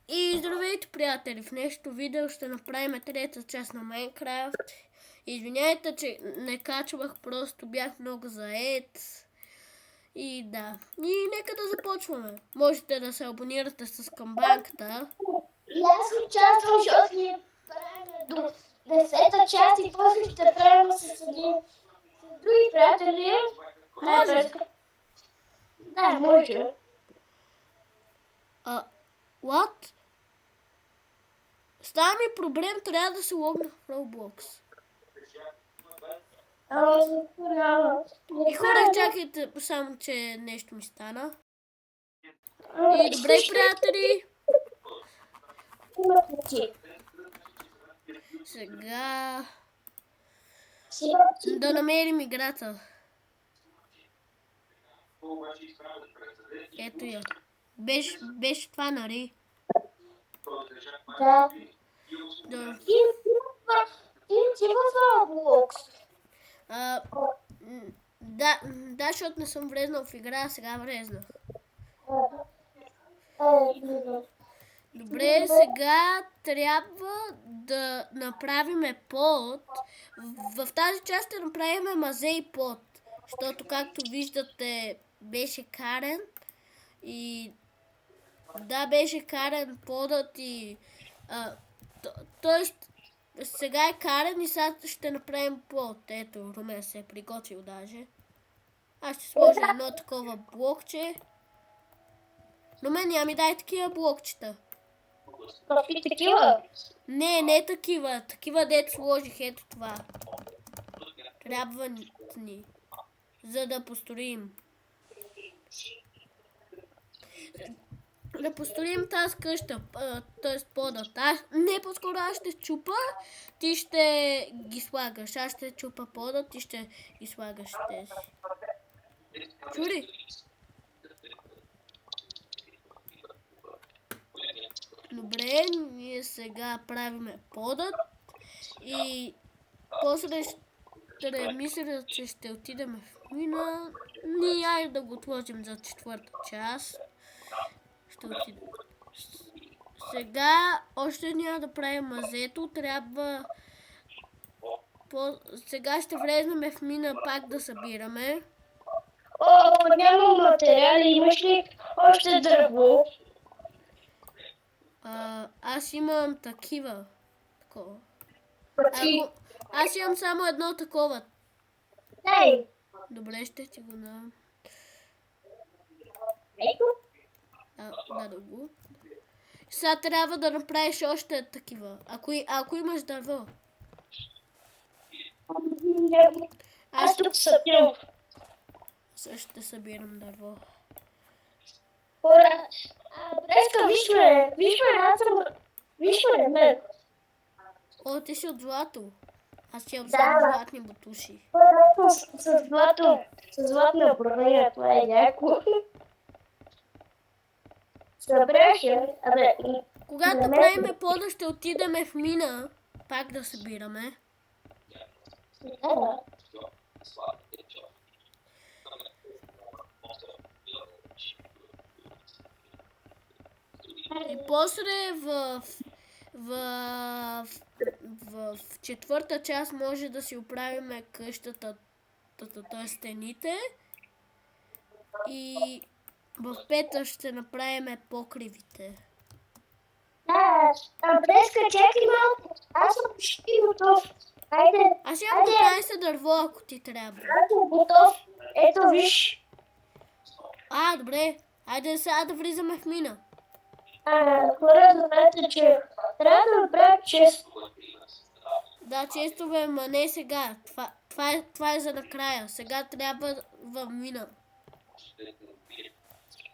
И здравейте, приятели! В днешното видео ще направим трета част на Майнкрафт. Извиняйте, че не качвах, просто бях много заед. И да. И нека да започваме. Можете да се абонирате с камбанката. И аз участвам, защото ни правим до 10-та част и после ще правим с други приятели. Може. Да, може. What? Става ми проблем, трябва да се логна в Roblox. И хора, чакайте, само че нещо ми стана. И добре, приятели. Сега да намерим играта. Ето я. Беше това, нали? Да. Да. Ти в Roblox. Да, защото не съм влезнал в игра, а сега влезнах. Добре, сега трябва да направим под. В тази част ще направим мазе и под. Защото, както виждате, беше карен. И да, беше карен подът и... Тоест, сега е карен и сега ще направим под. Ето, Румен се е приготвил даже. Аз ще сложа едно такова блокче. Румен, я ми дай такива блокчета. Какви такива? Не такива. Такива, дето сложих, ето това. Трябва ни. За да построим. Да построим тази къща, т.е. подът. Не, по-скоро аз ще чупа, ти ще ги слагаш. Аз ще чупа подът, ти ще ги слагаш тези. Чури? Добре, ние сега правиме подът и после ще мисля, че ще отидем в мина. Ние айде да го отложим за четвърта част. Ще отидем. Сега още няма да правим мазето, трябва... Сега ще влезнем в мина пак да събираме. Нямам материали, имаш ли още дърво? Аз имам такива. Такова. Аз имам само едно такова. Дай. Добре, ще ти го дам. Ето. Да го. Сега трябва да направиш още такива. Ако имаш дърво. Аз тук събирам. Също ще събирам дърво. Хора, Бреска, виж ме, мен. О, ти си от злато. Аз имам само златни бутуши. Хора, с златна броня, това е яко. Събрах я, Когато правим пода, ще отидем в мина, пак да събираме. Да. И после в четвърта част може да си оправим къщата, т.е. стените. И в пета ще направим покривите. Да, Бреска, чакай малко. Аз съм почти готов. Айде. Аз имам 15 дърво, ако ти трябва. Аз съм готов. Ето, виж. Добре. Айде сега да влизаме в мина. Хора, знаете, че трябва да направя чест. Да, честове, ма не сега. Това е за накрая. Сега трябва в мина.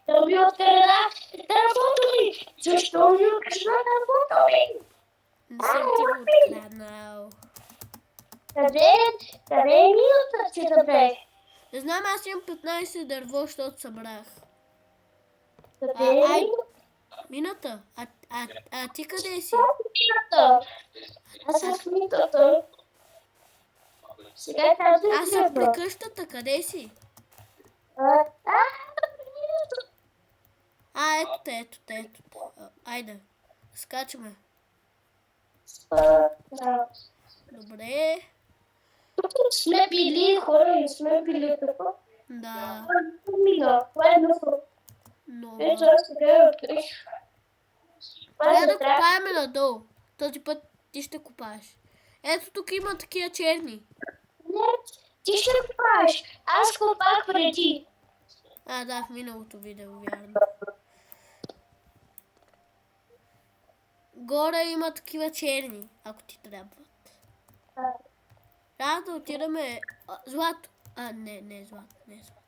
Да ми откъде дървото ми. Защо ми откъде дървото ми? Не съм ти го откраднал. Къде е минута, че да бе? Не знам, аз имам 15 дърво, защото събрах. Къде е минута? Мината? А ти къде си? Минута. Аз съм в минутата. Сега тази Аз съм при къщата, къде си? минута. Ето те. Айде. Скачаме. Да. Добре. Тук сме били хора, не сме били тук. Да. Мина, това е много. Много. Ето аз сега открих. Трябва да копаеме надолу. Този път ти ще копаеш. Ето тук има такива черни. Не, ти ще копаеш. Аз копах преди. А, да, в миналото видео, вярно. Горе има такива черни, ако ти трябват. Трябва да отидаме... Злато. Не злато, не злато.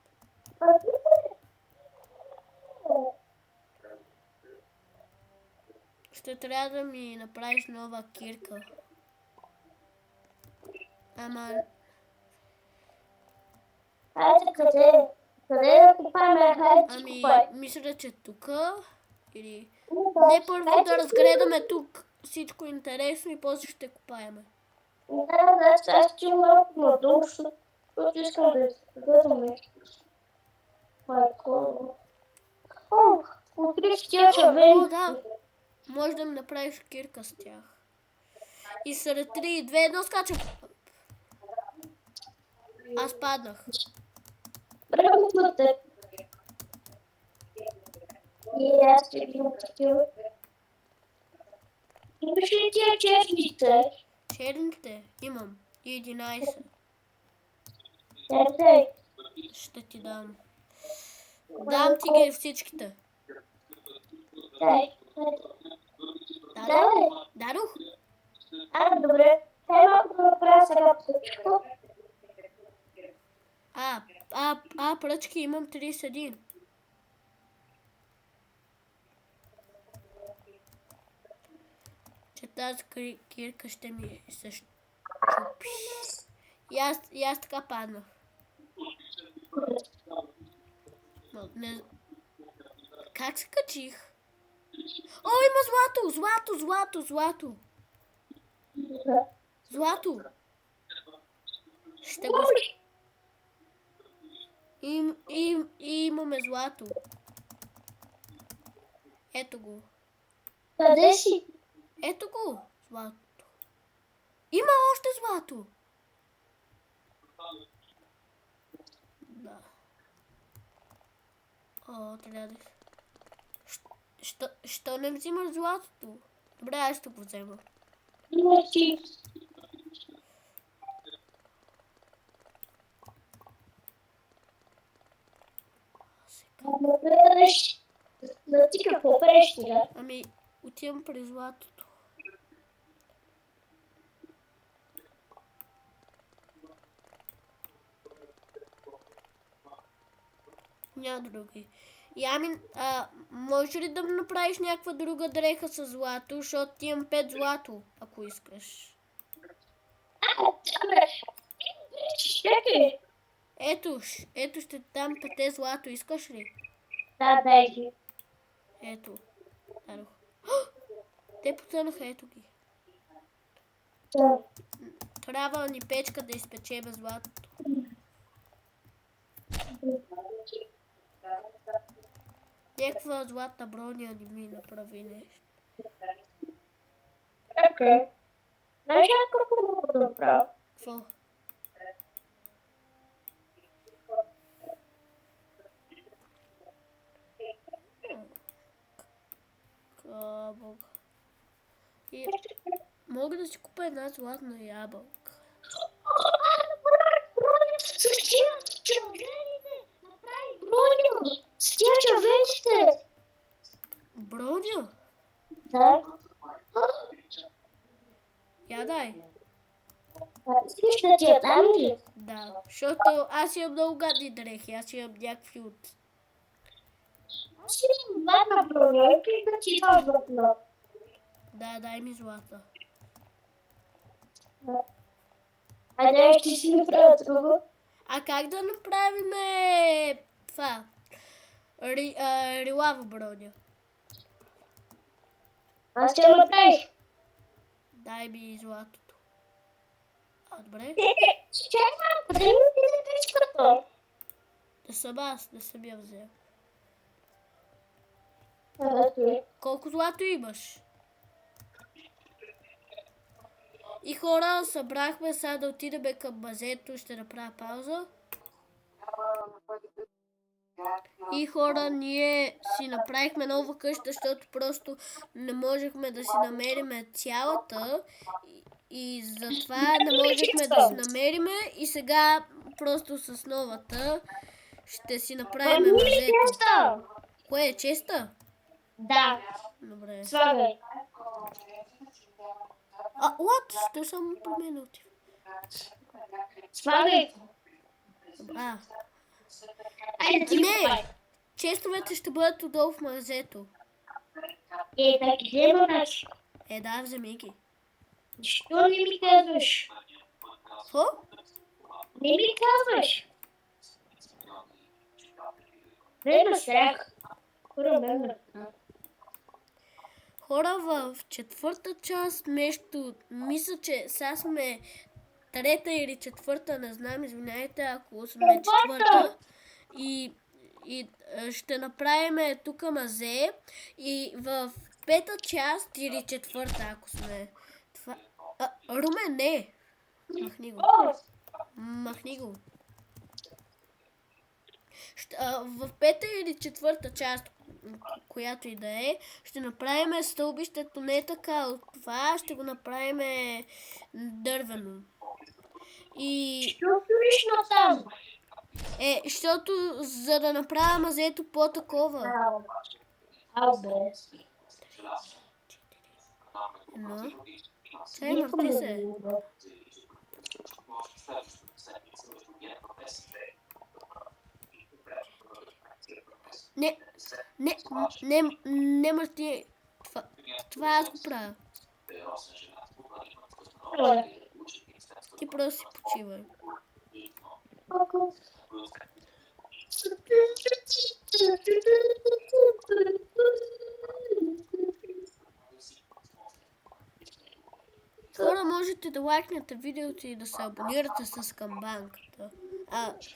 Ще трябва да ми направиш нова кирка. Ама... Хайде, къде? Къде да копаем? Хайде, ти Ами, копай. мисля, че тука или... Не, първо да разгледаме тук всичко интересно и после ще копаеме. Да, аз ти малко надолу, защото искам да изгледам нещо. Майко. О, открих тия червени. О, да. Може да ми направиш кирка с тях. И сред 3, 2, 1 скачам. Аз паднах. Браво за теб. И аз ще ги такива. Имаш ли тия черните? Черните имам. 11. Дай. Ще ти дам. Дам ти ги всичките. Дай. Дадох. Добре. Дай малко да направя сега всичко. Пръчки имам 31. Че тази кирка ще ми се щупи. И аз така паднах. Но не... Как се качих? О, има злато! Злато! Ще го... Имаме злато. Ето го. Къде си? Ето го, злато. Има още злато. Да. О, трябва да... Що не взимаш златото? Добре, аз ще го взема. Има си. Да ти какво правиш сега? Ами, отивам при златото. Няма други. Ямин, може ли да ми направиш някаква друга дреха с злато, защото ти имам 5 злато, ако искаш. Чакай. Ето ще дам 5 злато, искаш ли? Да, дай ги. Ето. Дадох. Те потънаха, ето ги. Да. Трябва ни печка да изпечеме златото. Някаква златна броня не ми направи нещо. Окей. Знаеш какво мога да направя? Какво? Кабък. И мога да си купя една златна ябълка. С тия червените! Направи броня! С тия червените! Броня? Да. Я дай. Искаш да ти я дам ли? Да, защото аз имам много гадни дрехи, аз имам някакви от... Аз имам златна броня и да ти дам златна. Да, дай ми злата. Айде, ще си направя друго. А как да направим това? Рилава броня. Аз ще я направих. Дай ми златото. Добре. Чакай малко, къде ми е печката? Не съм я взел. Ето е. Колко злато имаш? И хора, събрахме сега да отидем към мазето, ще направя пауза. И хора, ние си направихме нова къща, защото просто не можехме да си намериме цялата. И затова не можехме да си намериме. И сега просто с новата ще си направим мазето. Честа? Кое е честа? Да, Добре. слагай. What? Ще съм променил ти. Слагай. Айде да ти го Не! Честовете ще бъдат отдолу в мазето. Да ги взема, значи. Да, вземи ги. Защо не ми казваш? Какво? Не ми казваш. Взема срях. Хора, в четвърта част нещо, мисля, че сега сме трета или четвърта, не знам, извиняйте, ако сме четвърта. И ще направим тук мазе. И в пета част или четвърта, ако сме. Това... Румен, не! Махни го. Махни го. В пета или четвърта част, която и да е, ще направим стълбището не така от това, ще го направим дървено. И... Що стоиш насам? Защото за да направя мазето по-такова. Бе. Едно. Чай, мърти се. Не мърти. Това аз го правя. Ти просто си почивай. Хора, можете да лайкнете видеото и да се абонирате с камбанката.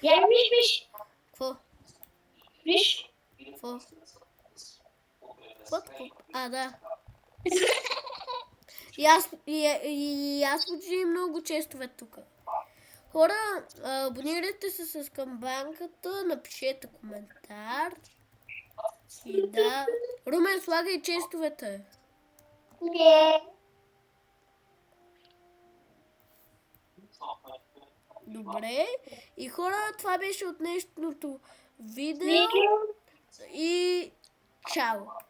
Виж. Какво? Виж. Какво? Да. И аз почти много честове тук. Хора, абонирайте се с камбанката, напишете коментар. И да. Румен, слагай честовете. Не. Добре. И хора, това беше от днешното видео. И чао!